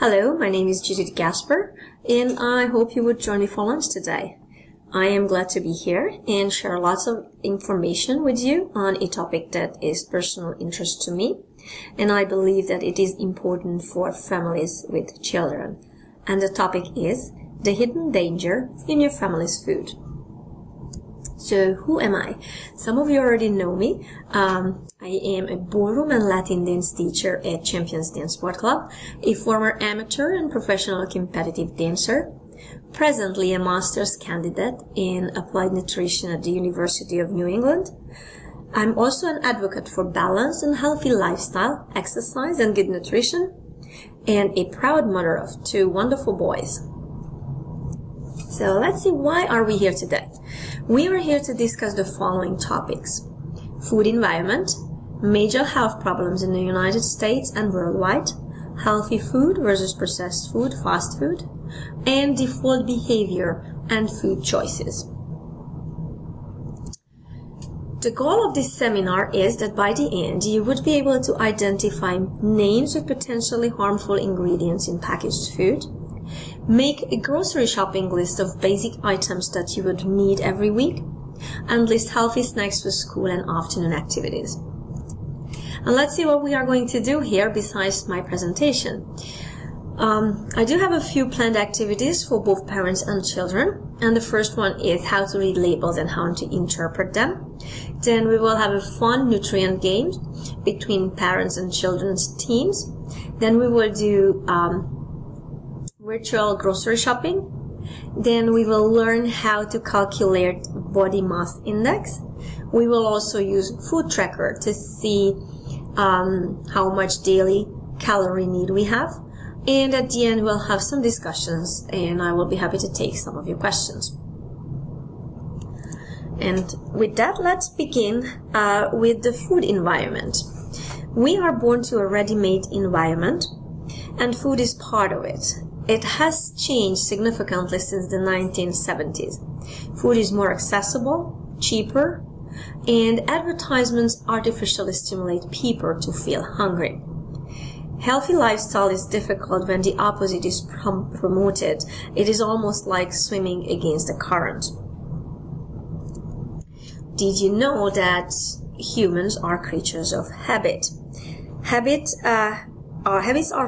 Hello, my name is Judith Gasper, and I hope you would join me for lunch today. I am glad to be here and share lots of information with you on a topic that is personal interest to me, and I believe that it is important for families with children. And the topic is the hidden danger in your family's food. So who am I? Some of you already know me. I am a ballroom and Latin dance teacher at Champions Dance Sport Club, a former amateur and professional competitive dancer, presently a master's candidate in applied nutrition at the University of New England. I'm also an advocate for balanced and healthy lifestyle, exercise and good nutrition, and a proud mother of 2 wonderful boys. So let's see, why are we here today? We are here to discuss the following topics: food environment, major health problems in the United States and worldwide, healthy food versus processed food, fast food, and default behavior and food choices. The goal of this seminar is that by the end you would be able to identify names of potentially harmful ingredients in packaged food, make a grocery shopping list of basic items that you would need every week, and list healthy snacks for school and afternoon activities. And let's see what we are going to do here besides my presentation. I do have a few planned activities for both parents and children, and the first one is how to read labels and how to interpret them. Then we will have a fun nutrient game between parents and children's teams. Then we will do virtual grocery shopping. Then we will learn how to calculate body mass index. We will also use food tracker to see how much daily calorie need we have. And at the end, we'll have some discussions, and I will be happy to take some of your questions. And with that, let's begin with the food environment. We are born to a ready-made environment, and food is part of it. It has changed significantly since the 1970s. Food is more accessible, cheaper, and advertisements artificially stimulate people to feel hungry. Healthy lifestyle is difficult when the opposite is promoted. It is almost like swimming against the current. Did you know that humans are creatures of habit? Habits are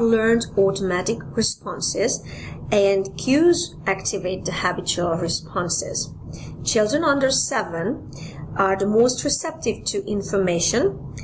learned automatic responses, and cues activate the habitual responses. Children under 7 are the most receptive to information.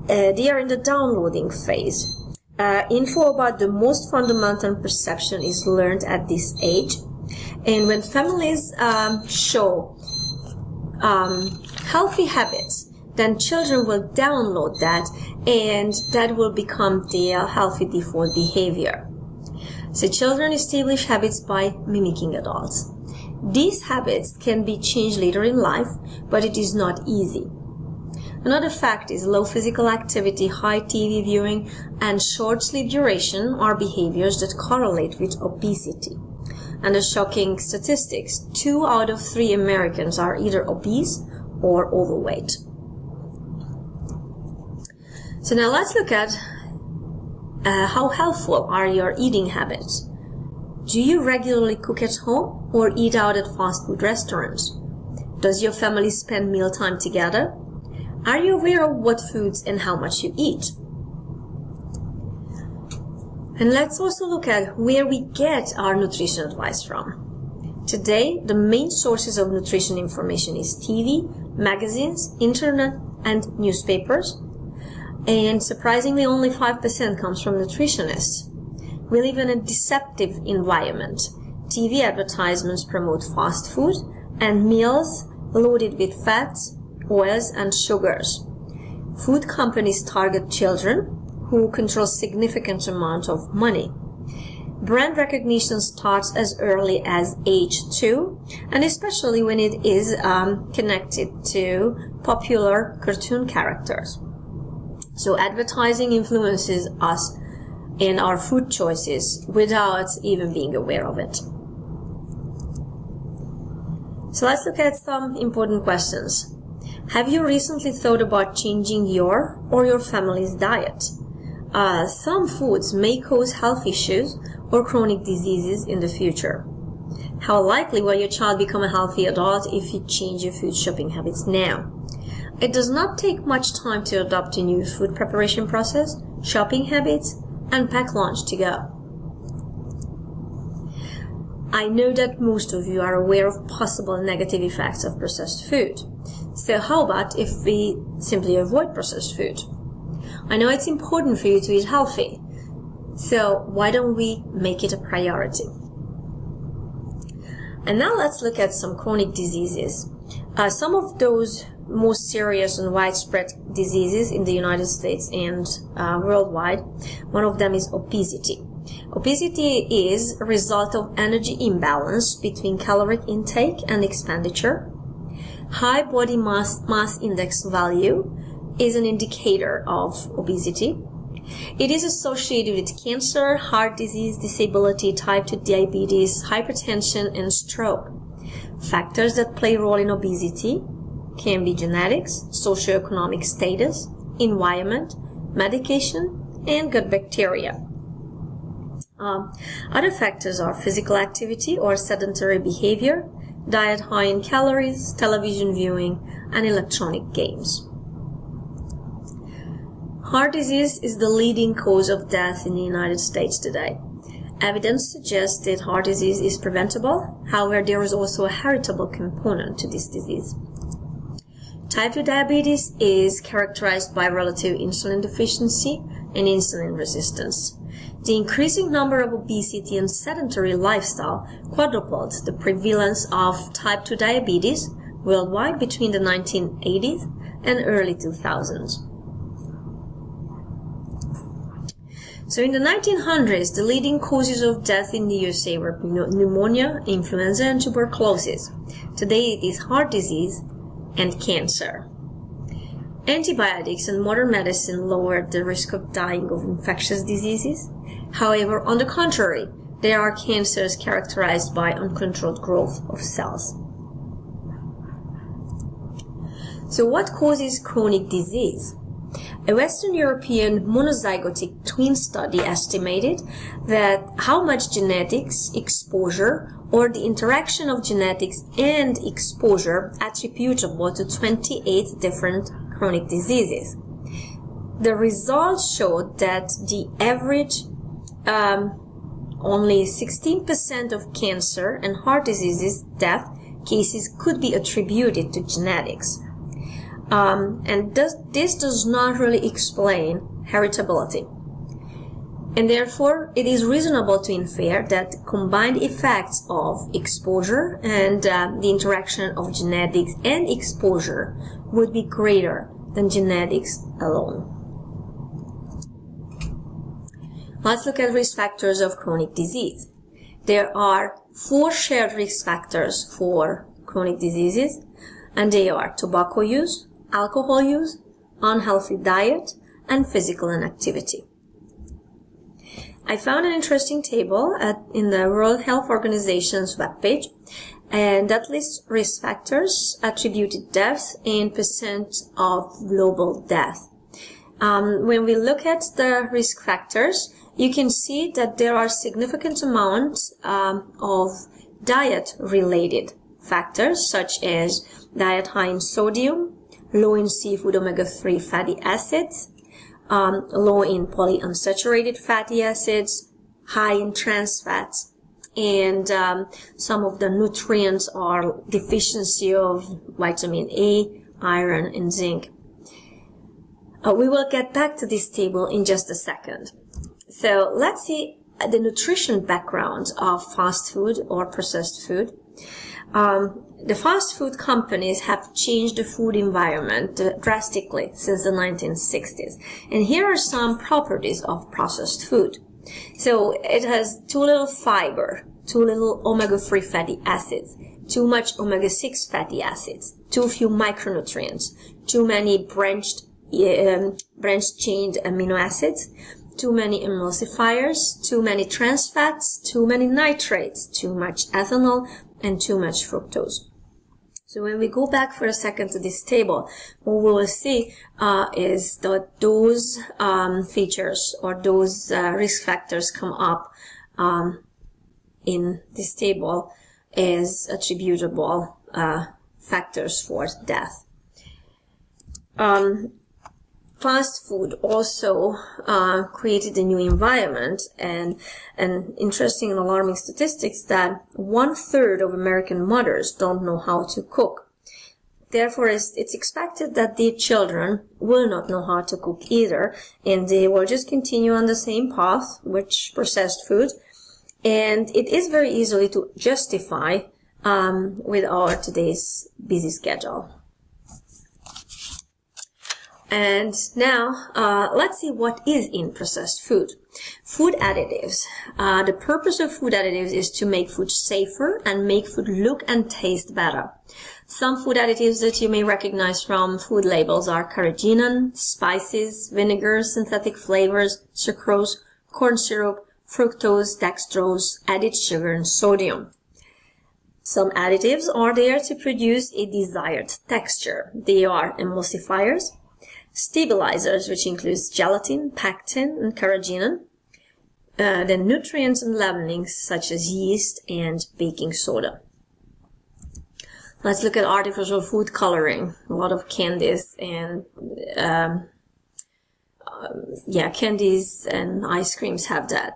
They are in the downloading phase. Info about the most fundamental perception is learned at this age. And when families show healthy habits, then children will download that, and that will become their healthy default behavior. So children establish habits by mimicking adults. These habits can be changed later in life, but it is not easy. Another fact is low physical activity, high TV viewing, and short sleep duration are behaviors that correlate with obesity. And the shocking statistics, 2 out of 3 Americans are either obese or overweight. So now let's look at how helpful are your eating habits. Do you regularly cook at home or eat out at fast food restaurants? Does your family spend mealtime together? Are you aware of what foods and how much you eat? And let's also look at where we get our nutrition advice from. Today, the main sources of nutrition information is TV, magazines, internet, and newspapers. And surprisingly, only 5% comes from nutritionists. We live in a deceptive environment. TV advertisements promote fast food and meals loaded with fats, oils, and sugars. Food companies target children who control significant amount of money. Brand recognition starts as early as age 2, and especially when it is connected to popular cartoon characters. So advertising influences us in our food choices without even being aware of it. So let's look at some important questions. Have you recently thought about changing your or your family's diet? Some foods may cause health issues or chronic diseases in the future? How likely will your child become a healthy adult if you change your food shopping habits now? It does not take much time to adopt a new food preparation process, shopping habits, and pack lunch to go. I know that most of you are aware of possible negative effects of processed food. So how about if we simply avoid processed food? I know it's important for you to eat healthy. So why don't we make it a priority? And now let's look at some chronic diseases. Some of those most serious and widespread diseases in the United States and worldwide, one of them is obesity. Obesity is a result of energy imbalance between caloric intake and expenditure. High body mass index value is an indicator of obesity. It is associated with cancer, heart disease, disability, type 2 diabetes, hypertension, and stroke. Factors that play a role in obesity can be genetics, socioeconomic status, environment, medication, and gut bacteria. Other factors are physical activity or sedentary behavior, diet high in calories, television viewing, and electronic games. Heart disease is the leading cause of death in the United States today. Evidence suggests that heart disease is preventable. However, there is also a heritable component to this disease. Type 2 diabetes is characterized by relative insulin deficiency and insulin resistance. The increasing number of obesity and sedentary lifestyle quadrupled the prevalence of type 2 diabetes worldwide between the 1980s and early 2000s. So in the 1900s, the leading causes of death in the USA were pneumonia, influenza, and tuberculosis. Today it is heart disease and cancer. Antibiotics and modern medicine lowered the risk of dying of infectious diseases. However, on the contrary, there are cancers characterized by uncontrolled growth of cells. So what causes chronic disease? A Western European monozygotic twin study estimated that how much genetics exposure or the interaction of genetics and exposure attributable to 28 different chronic diseases. The results showed that the average only 16% of cancer and heart diseases death cases could be attributed to genetics. And this does not really explain heritability. And therefore, it is reasonable to infer that combined effects of exposure and the interaction of genetics and exposure would be greater than genetics alone. Let's look at risk factors of chronic disease. There are 4 shared risk factors for chronic diseases, and they are tobacco use, alcohol use, unhealthy diet, and physical inactivity. I found an interesting table in the World Health Organization's webpage, and that lists risk factors, attributed deaths, and percent of global death. When we look at the risk factors, you can see that there are significant amounts of diet-related factors, such as diet high in sodium, low in seafood omega-3 fatty acids, low in polyunsaturated fatty acids, high in trans fats, and some of the nutrients are deficiency of vitamin A, iron, and zinc. We will get back to this table in just a second. So let's see the nutrition background of fast food or processed food. The fast food companies have changed the food environment drastically since the 1960s. And here are some properties of processed food. So it has too little fiber, too little omega-3 fatty acids, too much omega-6 fatty acids, too few micronutrients, too many branched chained amino acids, too many emulsifiers, too many trans fats, too many nitrates, too much ethanol, and too much fructose. So when we go back for a second to this table, what we will see is that those features or those risk factors come up in this table as attributable factors for death. Fast food also created a new environment, and an interesting and alarming statistics that 1/3 of American mothers don't know how to cook. Therefore, it's expected that their children will not know how to cook either, and they will just continue on the same path, which processed food. And it is very easily to justify with our today's busy schedule. And now, let's see what is in processed food. Food additives. The purpose of food additives is to make food safer and make food look and taste better. Some food additives that you may recognize from food labels are carrageenan, spices, vinegars, synthetic flavors, sucrose, corn syrup, fructose, dextrose, added sugar, and sodium. Some additives are there to produce a desired texture. They are emulsifiers, stabilizers, which includes gelatin, pectin, and carrageenan, then nutrients and leavenings such as yeast and baking soda. Let's look at artificial food coloring. A lot of candies and candies and ice creams have that.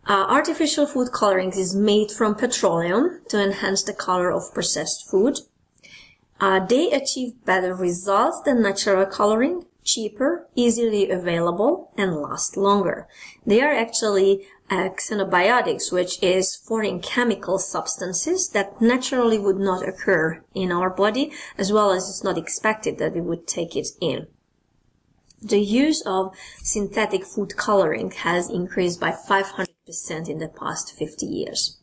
Artificial food coloring is made from petroleum to enhance the color of processed food. They achieve better results than natural coloring, cheaper, easily available, and last longer. They are actually xenobiotics, which is foreign chemical substances that naturally would not occur in our body, as well as it's not expected that we would take it in. The use of synthetic food coloring has increased by 500% in the past 50 years.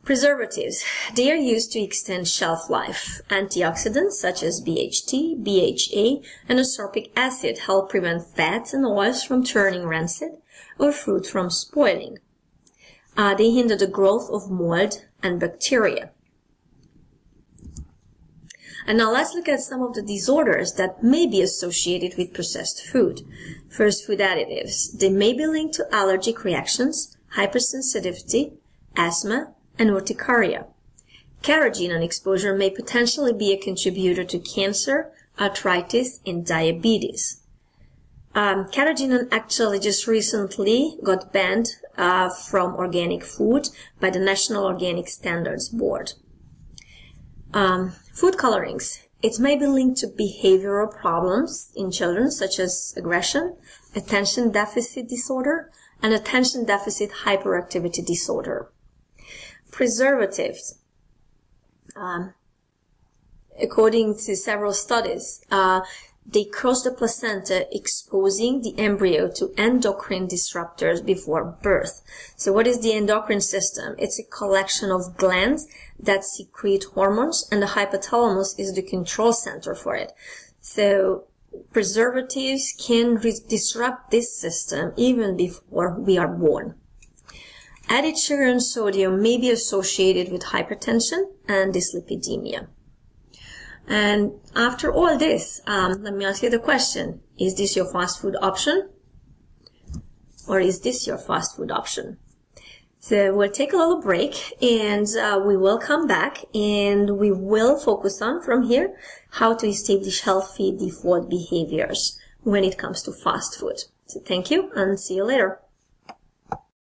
Preservatives. They are used to extend shelf life. Antioxidants such as BHT, BHA, and ascorbic acid help prevent fats and oils from turning rancid or fruit from spoiling. They hinder the growth of mold and bacteria. And now let's look at some of the disorders that may be associated with processed food. First, food additives. They may be linked to allergic reactions, hypersensitivity, asthma, and urticaria. Carrageenan exposure may potentially be a contributor to cancer, arthritis, and diabetes. Carrageenan actually just recently got banned from organic food by the National Organic Standards Board. Food colorings. It may be linked to behavioral problems in children such as aggression, attention deficit disorder, and attention deficit hyperactivity disorder. Preservatives. According to several studies, they cross the placenta, exposing the embryo to endocrine disruptors before birth. So what is the endocrine system? It's a collection of glands that secrete hormones, and the hypothalamus is the control center for it. So preservatives can disrupt this system even before we are born. Added sugar and sodium may be associated with hypertension and dyslipidemia. And after all this, let me ask you the question, is this your fast food option? Or is this your fast food option? So we'll take a little break, and we will come back, and we will focus on, from here, how to establish healthy default behaviors when it comes to fast food. So thank you, and see you later.